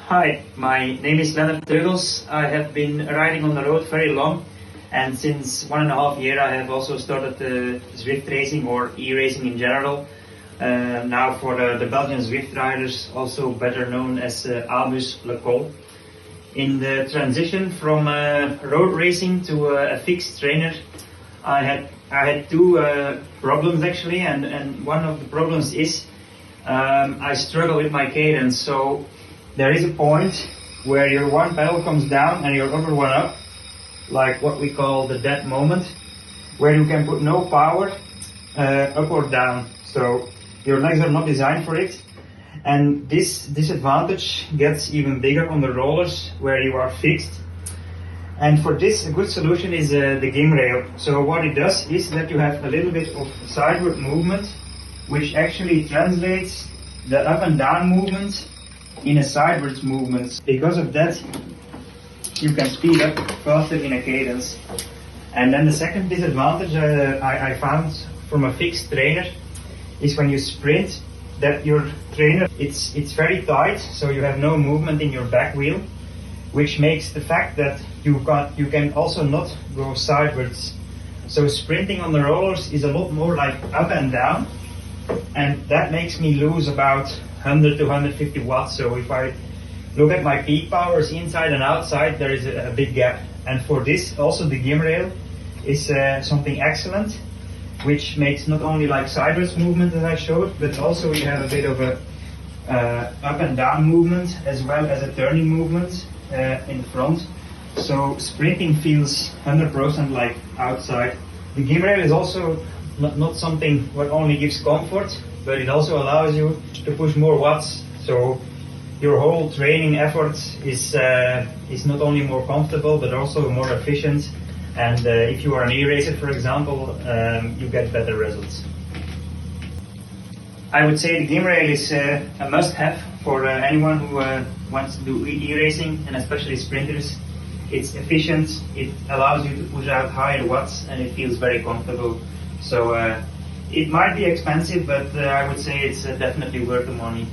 Hi, my name is Lennert Teugels. I have been riding on the road very long, and since 1.5 years I have also started Zwift racing or e-racing in general. Now for the Belgian Zwift riders, also better known as Albus Le Col. In the transition from road racing to a fixed trainer, I had two problems actually, and one of the problems is I struggle with my cadence. So there is a point where your one pedal comes down and your other one up, like what we call the dead moment, where you can put no power up or down. So your legs are not designed for it. And this disadvantage gets even bigger on the rollers where you are fixed. And for this, a good solution is the Gymrail. So what it does is that you have a little bit of sideward movement, which actually translates the up and down movement in a sideways movement. Because of that, you can speed up faster in a cadence. And then the second disadvantage I found from a fixed trainer is when you sprint, that your trainer, it's very tight, so you have no movement in your back wheel, which makes the fact that you can also not go sideways. So sprinting on the rollers is a lot more like up and down, and that makes me lose about 100 to 150 watts. So if I look at my peak powers inside and outside, there is a big gap. And for this, also the Gymrail is something excellent, which makes not only like sideways movement that I showed, but also you have a bit of a up and down movement as well as a turning movement in front. So sprinting feels 100% like outside. The Gymrail is also not something what only gives comfort, but it also allows you to push more watts. So your whole training effort is not only more comfortable, but also more efficient. And if you are an e-racer, for example, you get better results. I would say the Gymrail is a must-have for anyone who wants to do e-racing, and especially sprinters. It's efficient, it allows you to push out higher watts, and it feels very comfortable. So it might be expensive, but I would say it's definitely worth the money.